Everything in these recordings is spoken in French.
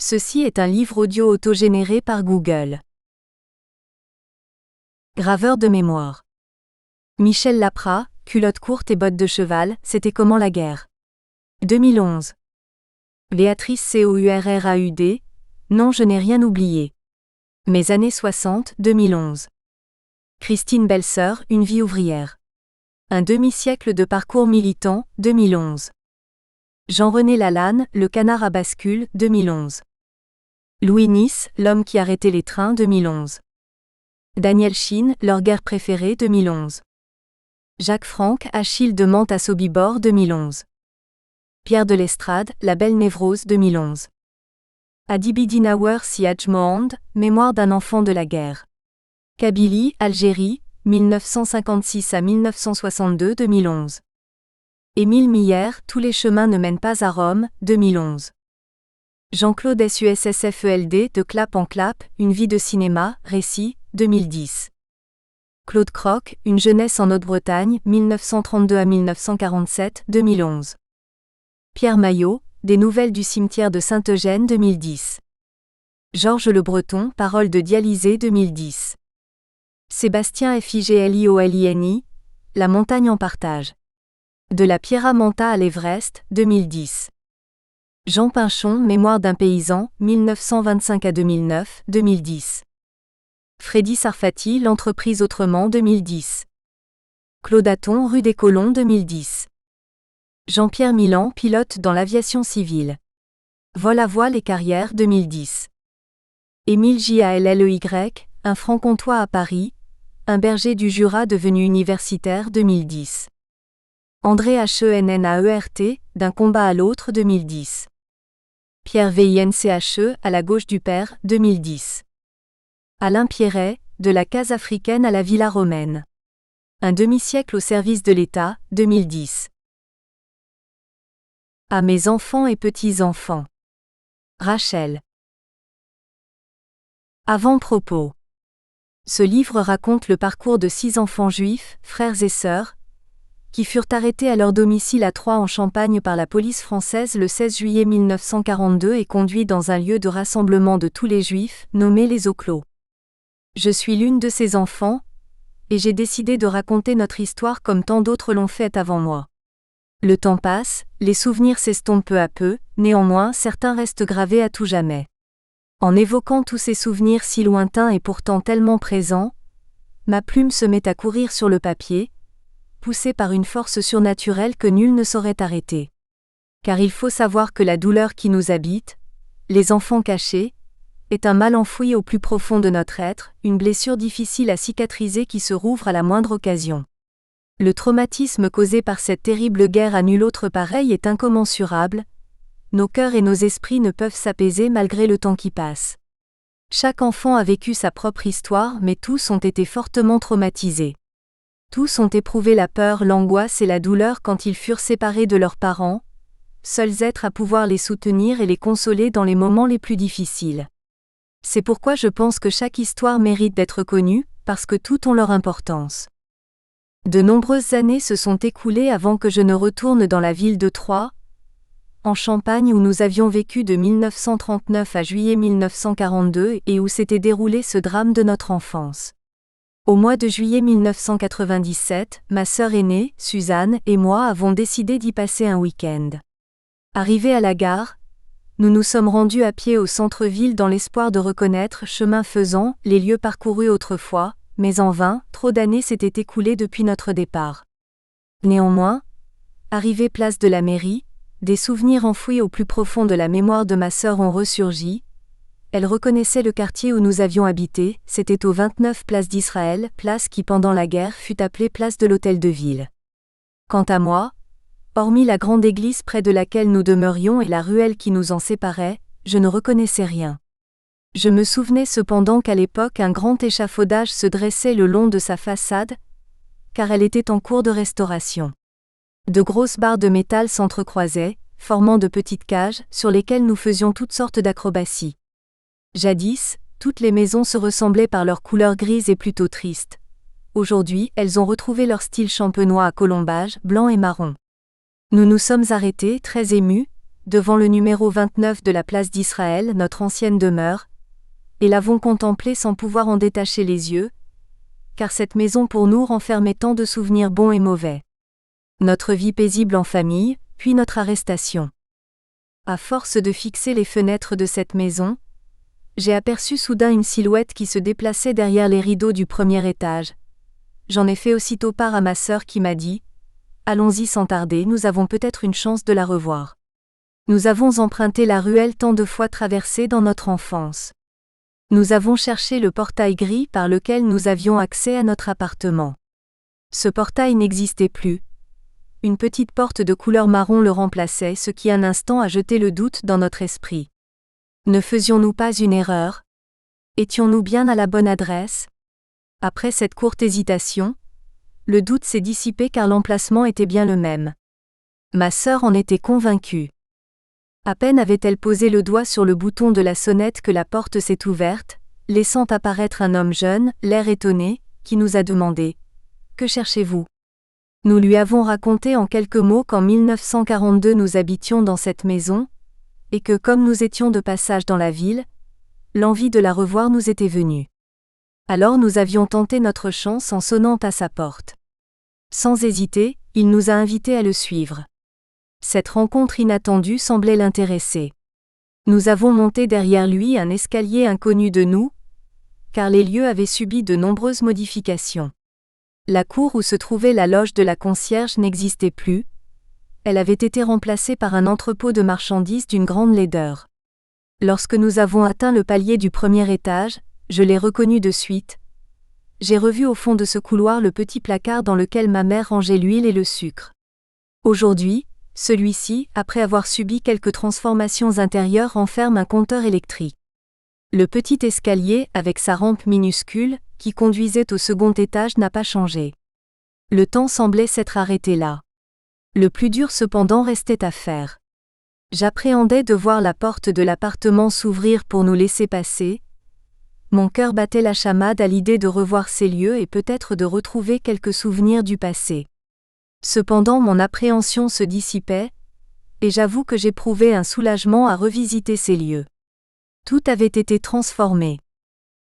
Ceci est un livre audio autogénéré par Google. Graveur de mémoire. Michel Lapras, culotte courte et bottes de cheval, c'était comment la guerre? 2011. Béatrice Courraud, non, je n'ai rien oublié. Mes années 60, 2011. Christine Bellesœur, une vie ouvrière. Un demi-siècle de parcours militant, 2011. Jean-René Lalanne, le canard à bascule, 2011. Louis Nice, l'homme qui arrêtait les trains, 2011. Daniel Chine, leur guerre préférée, 2011. Jacques Franck, Achille de Mantes à Sobibor, 2011. Pierre de l'Estrade, La belle névrose, 2011. Adibidinawar Si Mohand, Mémoire d'un enfant de la guerre. Kabylie, Algérie, 1956 à 1962, 2011. Émile Miller, Tous les chemins ne mènent pas à Rome, 2011. Jean-Claude Sussfeld, De clap en clap, Une vie de cinéma, récit, 2010. Claude Croc, Une jeunesse en Haute-Bretagne, 1932 à 1947, 2011. Pierre Maillot, Des nouvelles du cimetière de Saint-Eugène, 2010. Georges Le Breton, Paroles de dialysé, 2010. Sébastien Figliolini, La montagne en partage. De la Pierra Manta à l'Everest, 2010. Jean Pinchon, Mémoire d'un paysan, 1925 à 2009, 2010. Freddy Sarfati, L'entreprise autrement, 2010. Claude Hatton, Rue des Colons, 2010. Jean-Pierre Milan, pilote dans l'aviation civile. Vol à voile et carrière, 2010. Émile Jalley, un franc-comtois à Paris, un berger du Jura devenu universitaire, 2010. André Hennaert, D'un combat à l'autre, 2010. Pierre Vinche, À la gauche du père, 2010. Alain Pierret, De la case africaine à la villa romaine. Un demi-siècle au service de l'État, 2010. À mes enfants et petits-enfants. Rachel. Avant-propos. Ce livre raconte le parcours de 6 enfants juifs, frères et sœurs, qui furent arrêtés à leur domicile à Troyes en Champagne par la police française le 16 juillet 1942 et conduits dans un lieu de rassemblement de tous les juifs, nommé les Eaux Clos. Je suis l'une de ces enfants, et j'ai décidé de raconter notre histoire comme tant d'autres l'ont fait avant moi. Le temps passe, les souvenirs s'estompent peu à peu, néanmoins certains restent gravés à tout jamais. En évoquant tous ces souvenirs si lointains et pourtant tellement présents, ma plume se met à courir sur le papier, poussée par une force surnaturelle que nul ne saurait arrêter. Car il faut savoir que la douleur qui nous habite, les enfants cachés, est un mal enfoui au plus profond de notre être, une blessure difficile à cicatriser qui se rouvre à la moindre occasion. Le traumatisme causé par cette terrible guerre à nul autre pareil est incommensurable, nos cœurs et nos esprits ne peuvent s'apaiser malgré le temps qui passe. Chaque enfant a vécu sa propre histoire mais tous ont été fortement traumatisés. Tous ont éprouvé la peur, l'angoisse et la douleur quand ils furent séparés de leurs parents, seuls êtres à pouvoir les soutenir et les consoler dans les moments les plus difficiles. C'est pourquoi je pense que chaque histoire mérite d'être connue, parce que toutes ont leur importance. De nombreuses années se sont écoulées avant que je ne retourne dans la ville de Troyes, en Champagne où nous avions vécu de 1939 à juillet 1942 et où s'était déroulé ce drame de notre enfance. Au mois de juillet 1997, ma sœur aînée, Suzanne, et moi avons décidé d'y passer un week-end. Arrivés à la gare, nous nous sommes rendus à pied au centre-ville dans l'espoir de reconnaître, chemin faisant, les lieux parcourus autrefois, mais en vain, trop d'années s'étaient écoulées depuis notre départ. Néanmoins, arrivés place de la mairie, des souvenirs enfouis au plus profond de la mémoire de ma sœur ont ressurgi. Elle reconnaissait le quartier où nous avions habité, c'était au 29 place d'Israël, place qui pendant la guerre fut appelée place de l'Hôtel de Ville. Quant à moi, hormis la grande église près de laquelle nous demeurions et la ruelle qui nous en séparait, je ne reconnaissais rien. Je me souvenais cependant qu'à l'époque un grand échafaudage se dressait le long de sa façade, car elle était en cours de restauration. De grosses barres de métal s'entrecroisaient, formant de petites cages, sur lesquelles nous faisions toutes sortes d'acrobaties. Jadis, toutes les maisons se ressemblaient par leur couleur grise et plutôt triste. Aujourd'hui, elles ont retrouvé leur style champenois à colombages, blanc et marron. Nous nous sommes arrêtés, très émus, devant le numéro 29 de la place d'Israël, notre ancienne demeure, et l'avons contemplée sans pouvoir en détacher les yeux, car cette maison pour nous renfermait tant de souvenirs bons et mauvais. Notre vie paisible en famille, puis notre arrestation. À force de fixer les fenêtres de cette maison, j'ai aperçu soudain une silhouette qui se déplaçait derrière les rideaux du premier étage. J'en ai fait aussitôt part à ma sœur qui m'a dit « Allons-y sans tarder, nous avons peut-être une chance de la revoir. » Nous avons emprunté la ruelle tant de fois traversée dans notre enfance. Nous avons cherché le portail gris par lequel nous avions accès à notre appartement. Ce portail n'existait plus. Une petite porte de couleur marron le remplaçait, ce qui un instant a jeté le doute dans notre esprit. Ne faisions-nous pas une erreur? Étions-nous bien à la bonne adresse? Après cette courte hésitation, le doute s'est dissipé car l'emplacement était bien le même. Ma sœur en était convaincue. À peine avait-elle posé le doigt sur le bouton de la sonnette que la porte s'est ouverte, laissant apparaître un homme jeune, l'air étonné, qui nous a demandé « Que cherchez-vous » Nous lui avons raconté en quelques mots qu'en 1942 nous habitions dans cette maison, et que comme nous étions de passage dans la ville, l'envie de la revoir nous était venue. Alors nous avions tenté notre chance en sonnant à sa porte. Sans hésiter, il nous a invités à le suivre. Cette rencontre inattendue semblait l'intéresser. Nous avons monté derrière lui un escalier inconnu de nous, car les lieux avaient subi de nombreuses modifications. La cour où se trouvait la loge de la concierge n'existait plus. Elle avait été remplacée par un entrepôt de marchandises d'une grande laideur. Lorsque nous avons atteint le palier du premier étage, je l'ai reconnu de suite. J'ai revu au fond de ce couloir le petit placard dans lequel ma mère rangeait l'huile et le sucre. Aujourd'hui, celui-ci, après avoir subi quelques transformations intérieures, renferme un compteur électrique. Le petit escalier, avec sa rampe minuscule, qui conduisait au second étage n'a pas changé. Le temps semblait s'être arrêté là. Le plus dur cependant restait à faire. J'appréhendais de voir la porte de l'appartement s'ouvrir pour nous laisser passer. Mon cœur battait la chamade à l'idée de revoir ces lieux et peut-être de retrouver quelques souvenirs du passé. Cependant mon appréhension se dissipait, et j'avoue que j'éprouvais un soulagement à revisiter ces lieux. Tout avait été transformé.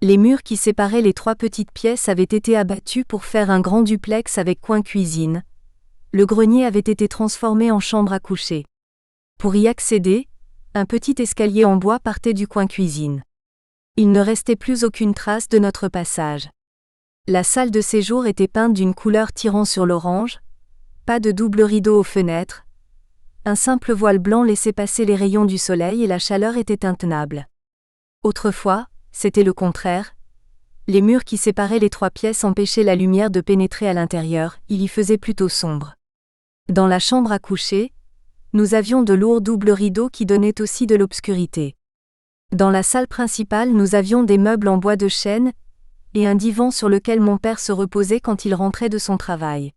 Les murs qui séparaient les trois petites pièces avaient été abattus pour faire un grand duplex avec coin cuisine. Le grenier avait été transformé en chambre à coucher. Pour y accéder, un petit escalier en bois partait du coin cuisine. Il ne restait plus aucune trace de notre passage. La salle de séjour était peinte d'une couleur tirant sur l'orange, pas de double rideau aux fenêtres. Un simple voile blanc laissait passer les rayons du soleil et la chaleur était intenable. Autrefois, c'était le contraire. Les murs qui séparaient les trois pièces empêchaient la lumière de pénétrer à l'intérieur, il y faisait plutôt sombre. Dans la chambre à coucher, nous avions de lourds doubles rideaux qui donnaient aussi de l'obscurité. Dans la salle principale, nous avions des meubles en bois de chêne et un divan sur lequel mon père se reposait quand il rentrait de son travail.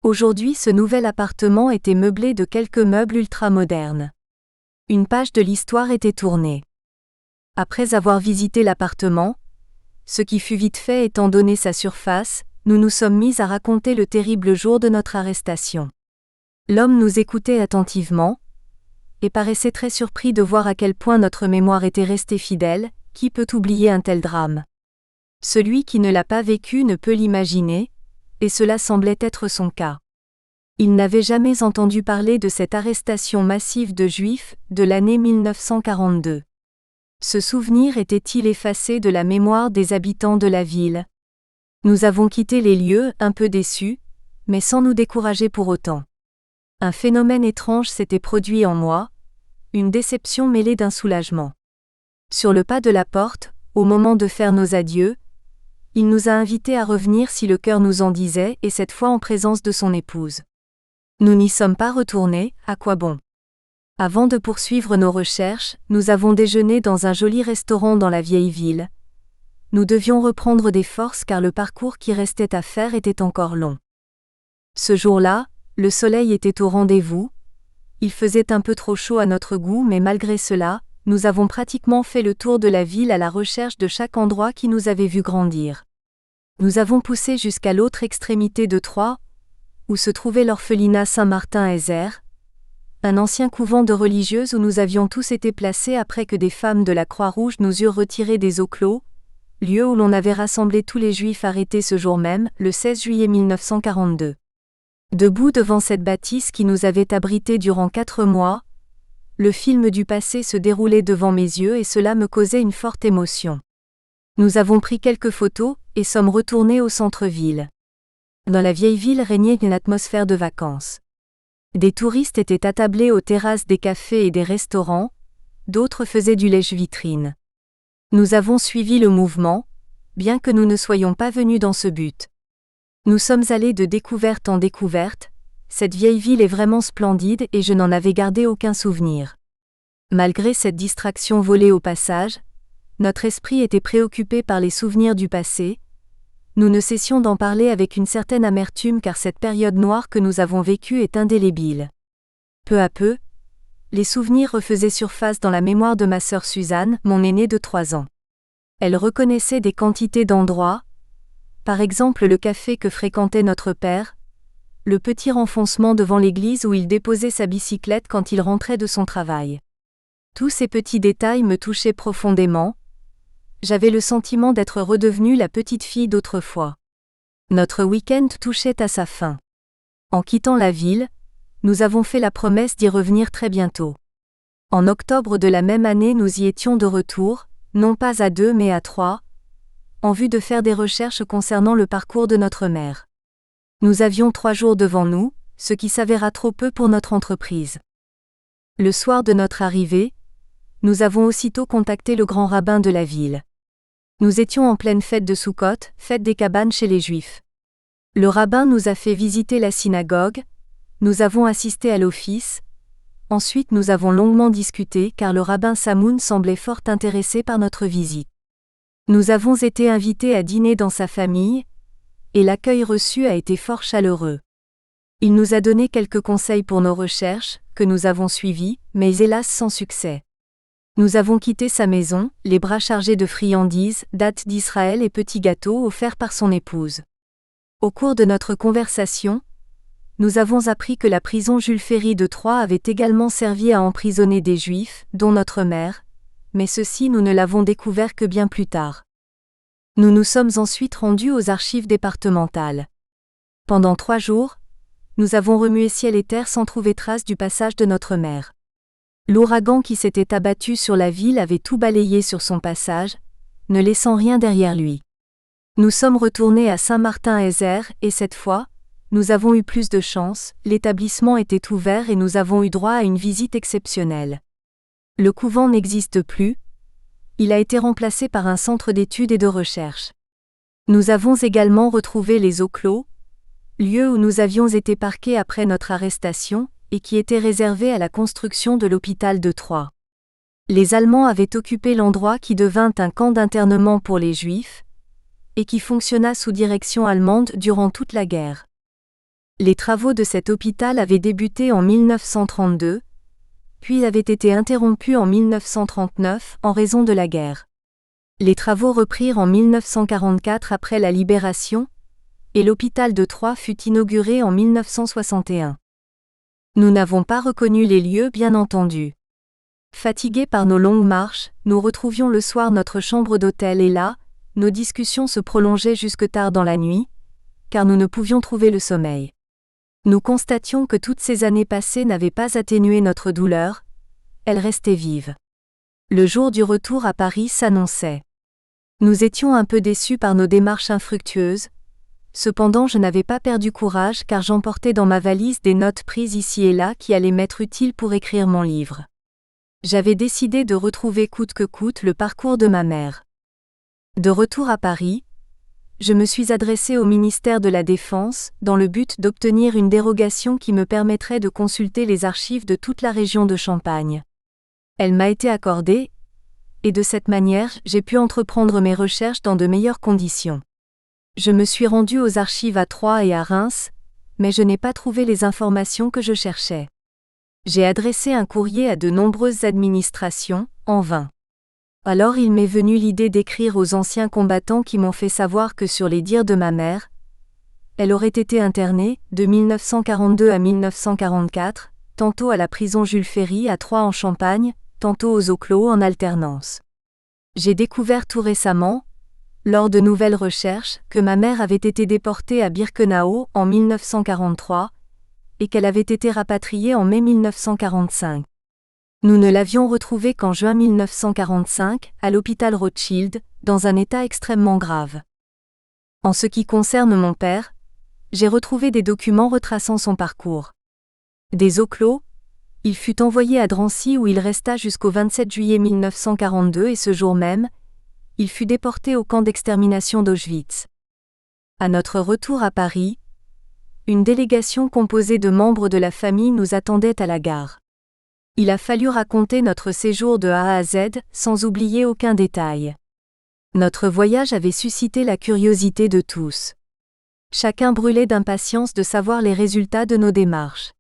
Aujourd'hui, ce nouvel appartement était meublé de quelques meubles ultra-modernes. Une page de l'histoire était tournée. Après avoir visité l'appartement, ce qui fut vite fait étant donné sa surface, nous nous sommes mis à raconter le terrible jour de notre arrestation. L'homme nous écoutait attentivement et paraissait très surpris de voir à quel point notre mémoire était restée fidèle. Qui peut oublier un tel drame? Celui qui ne l'a pas vécu ne peut l'imaginer, et cela semblait être son cas. Il n'avait jamais entendu parler de cette arrestation massive de Juifs de l'année 1942. Ce souvenir était-il effacé de la mémoire des habitants de la ville? Nous avons quitté les lieux, un peu déçus, mais sans nous décourager pour autant. Un phénomène étrange s'était produit en moi, une déception mêlée d'un soulagement. Sur le pas de la porte, au moment de faire nos adieux, il nous a invités à revenir si le cœur nous en disait, et cette fois en présence de son épouse. Nous n'y sommes pas retournés, à quoi bon? Avant de poursuivre nos recherches, nous avons déjeuné dans un joli restaurant dans la vieille ville. Nous devions reprendre des forces car le parcours qui restait à faire était encore long. Ce jour-là, le soleil était au rendez-vous. Il faisait un peu trop chaud à notre goût, mais malgré cela, nous avons pratiquement fait le tour de la ville à la recherche de chaque endroit qui nous avait vu grandir. Nous avons poussé jusqu'à l'autre extrémité de Troyes, où se trouvait l'orphelinat Saint-Martin-Hézert. Un ancien couvent de religieuses où nous avions tous été placés après que des femmes de la Croix-Rouge nous eurent retirés des eaux clos, lieu où l'on avait rassemblé tous les Juifs arrêtés ce jour même, le 16 juillet 1942. Debout devant cette bâtisse qui nous avait abrités durant 4 mois, le film du passé se déroulait devant mes yeux et cela me causait une forte émotion. Nous avons pris quelques photos et sommes retournés au centre-ville. Dans la vieille ville régnait une atmosphère de vacances. Des touristes étaient attablés aux terrasses des cafés et des restaurants, d'autres faisaient du lèche-vitrine. Nous avons suivi le mouvement, bien que nous ne soyons pas venus dans ce but. Nous sommes allés de découverte en découverte, cette vieille ville est vraiment splendide et je n'en avais gardé aucun souvenir. Malgré cette distraction volée au passage, notre esprit était préoccupé par les souvenirs du passé. Nous ne cessions d'en parler avec une certaine amertume car cette période noire que nous avons vécue est indélébile. Peu à peu, les souvenirs refaisaient surface dans la mémoire de ma sœur Suzanne, mon aînée de 3 ans. Elle reconnaissait des quantités d'endroits, par exemple le café que fréquentait notre père, le petit renfoncement devant l'église où il déposait sa bicyclette quand il rentrait de son travail. Tous ces petits détails me touchaient profondément. J'avais le sentiment d'être redevenue la petite fille d'autrefois. Notre week-end touchait à sa fin. En quittant la ville, nous avons fait la promesse d'y revenir très bientôt. En octobre de la même année, nous y étions de retour, non pas à 2 mais à 3, en vue de faire des recherches concernant le parcours de notre mère. Nous avions 3 jours devant nous, ce qui s'avéra trop peu pour notre entreprise. Le soir de notre arrivée, nous avons aussitôt contacté le grand rabbin de la ville. Nous étions en pleine fête de Soukhot, fête des cabanes chez les Juifs. Le rabbin nous a fait visiter la synagogue, nous avons assisté à l'office, ensuite nous avons longuement discuté car le rabbin Samoun semblait fort intéressé par notre visite. Nous avons été invités à dîner dans sa famille, et l'accueil reçu a été fort chaleureux. Il nous a donné quelques conseils pour nos recherches, que nous avons suivies, mais hélas sans succès. Nous avons quitté sa maison, les bras chargés de friandises, dattes d'Israël et petits gâteaux offerts par son épouse. Au cours de notre conversation, nous avons appris que la prison Jules Ferry de Troyes avait également servi à emprisonner des Juifs, dont notre mère, mais ceci nous ne l'avons découvert que bien plus tard. Nous nous sommes ensuite rendus aux archives départementales. Pendant 3 jours, nous avons remué ciel et terre sans trouver trace du passage de notre mère. L'ouragan qui s'était abattu sur la ville avait tout balayé sur son passage, ne laissant rien derrière lui. Nous sommes retournés à Saint-Martin-Hézert et cette fois, nous avons eu plus de chance, l'établissement était ouvert et nous avons eu droit à une visite exceptionnelle. Le couvent n'existe plus, il a été remplacé par un centre d'études et de recherche. Nous avons également retrouvé les eaux clos, lieu où nous avions été parqués après notre arrestation, et qui était réservé à la construction de l'hôpital de Troyes. Les Allemands avaient occupé l'endroit qui devint un camp d'internement pour les Juifs, et qui fonctionna sous direction allemande durant toute la guerre. Les travaux de cet hôpital avaient débuté en 1932, puis avaient été interrompus en 1939 en raison de la guerre. Les travaux reprirent en 1944 après la libération, et l'hôpital de Troyes fut inauguré en 1961. Nous n'avons pas reconnu les lieux bien entendu. Fatigués par nos longues marches, nous retrouvions le soir notre chambre d'hôtel et là, nos discussions se prolongeaient jusque tard dans la nuit, car nous ne pouvions trouver le sommeil. Nous constations que toutes ces années passées n'avaient pas atténué notre douleur, elle restait vive. Le jour du retour à Paris s'annonçait. Nous étions un peu déçus par nos démarches infructueuses, cependant je n'avais pas perdu courage car j'emportais dans ma valise des notes prises ici et là qui allaient m'être utiles pour écrire mon livre. J'avais décidé de retrouver coûte que coûte le parcours de ma mère. De retour à Paris, je me suis adressé au ministère de la Défense, dans le but d'obtenir une dérogation qui me permettrait de consulter les archives de toute la région de Champagne. Elle m'a été accordée, et de cette manière j'ai pu entreprendre mes recherches dans de meilleures conditions. Je me suis rendu aux archives à Troyes et à Reims, mais je n'ai pas trouvé les informations que je cherchais. J'ai adressé un courrier à de nombreuses administrations, en vain. Alors il m'est venu l'idée d'écrire aux anciens combattants qui m'ont fait savoir que sur les dires de ma mère, elle aurait été internée, de 1942 à 1944, tantôt à la prison Jules Ferry à Troyes en Champagne, tantôt aux eaux clos en alternance. J'ai découvert tout récemment, lors de nouvelles recherches, que ma mère avait été déportée à Birkenau en 1943 et qu'elle avait été rapatriée en mai 1945. Nous ne l'avions retrouvée qu'en juin 1945, à l'hôpital Rothschild, dans un état extrêmement grave. En ce qui concerne mon père, j'ai retrouvé des documents retraçant son parcours. Des eaux clos, il fut envoyé à Drancy où il resta jusqu'au 27 juillet 1942 et ce jour même, il fut déporté au camp d'extermination d'Auschwitz. À notre retour à Paris, une délégation composée de membres de la famille nous attendait à la gare. Il a fallu raconter notre séjour de A à Z, sans oublier aucun détail. Notre voyage avait suscité la curiosité de tous. Chacun brûlait d'impatience de savoir les résultats de nos démarches.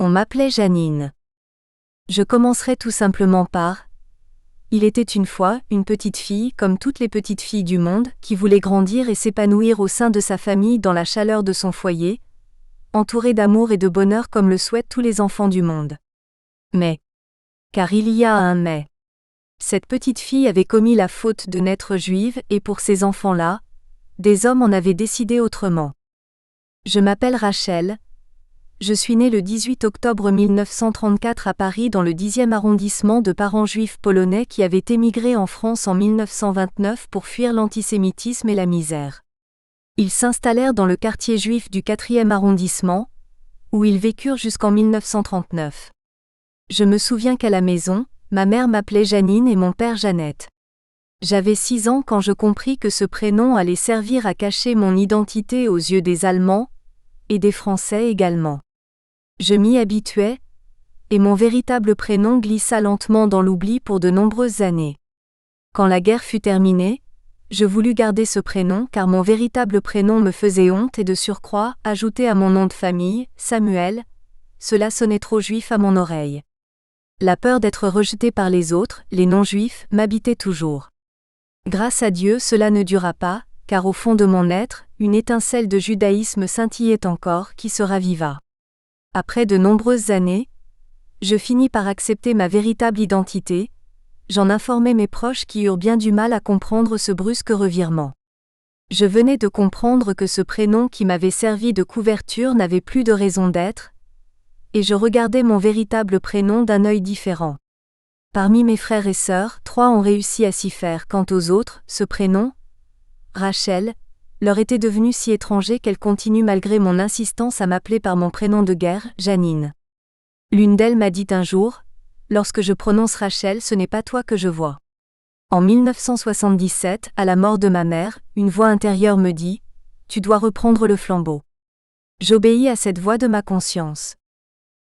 On m'appelait Janine. Je commencerai tout simplement par « Il était une fois une petite fille, comme toutes les petites filles du monde, qui voulait grandir et s'épanouir au sein de sa famille dans la chaleur de son foyer, entourée d'amour et de bonheur comme le souhaitent tous les enfants du monde. Mais, car il y a un mais, cette petite fille avait commis la faute de naître juive et pour ces enfants-là, des hommes en avaient décidé autrement. Je m'appelle Rachel. Je suis née le 18 octobre 1934 à Paris dans le 10e arrondissement de parents juifs polonais qui avaient émigré en France en 1929 pour fuir l'antisémitisme et la misère. Ils s'installèrent dans le quartier juif du 4e arrondissement, où ils vécurent jusqu'en 1939. Je me souviens qu'à la maison, ma mère m'appelait Janine et mon père Jeannette. J'avais 6 ans quand je compris que ce prénom allait servir à cacher mon identité aux yeux des Allemands, et des Français également. Je m'y habituais, et mon véritable prénom glissa lentement dans l'oubli pour de nombreuses années. Quand la guerre fut terminée, je voulus garder ce prénom car mon véritable prénom me faisait honte et de surcroît, ajouté à mon nom de famille, Samuel, cela sonnait trop juif à mon oreille. La peur d'être rejeté par les autres, les non-juifs, m'habitait toujours. Grâce à Dieu cela ne dura pas, car au fond de mon être, une étincelle de judaïsme scintillait encore qui se raviva. Après de nombreuses années, je finis par accepter ma véritable identité, j'en informai mes proches qui eurent bien du mal à comprendre ce brusque revirement. Je venais de comprendre que ce prénom qui m'avait servi de couverture n'avait plus de raison d'être, et je regardais mon véritable prénom d'un œil différent. Parmi mes frères et sœurs, 3 ont réussi à s'y faire, quant aux autres, ce prénom, Rachel, leur était devenu si étranger qu'elle continue malgré mon insistance à m'appeler par mon prénom de guerre, Janine. L'une d'elles m'a dit un jour, « Lorsque je prononce Rachel, ce n'est pas toi que je vois. » En 1977, à la mort de ma mère, une voix intérieure me dit, « Tu dois reprendre le flambeau. » J'obéis à cette voix de ma conscience.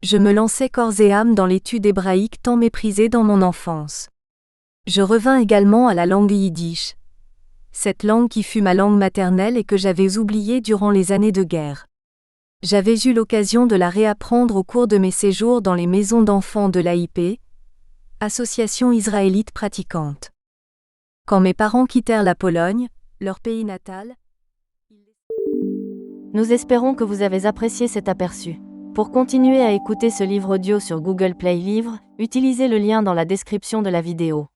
Je me lançai corps et âme dans l'étude hébraïque tant méprisée dans mon enfance. Je revins également à la langue yiddish. Cette langue qui fut ma langue maternelle et que j'avais oubliée durant les années de guerre. J'avais eu l'occasion de la réapprendre au cours de mes séjours dans les maisons d'enfants de l'AIP, Association israélite pratiquante. Quand mes parents quittèrent la Pologne, leur pays natal, Nous espérons que vous avez apprécié cet aperçu. Pour continuer à écouter ce livre audio sur Google Play Livres, utilisez le lien dans la description de la vidéo.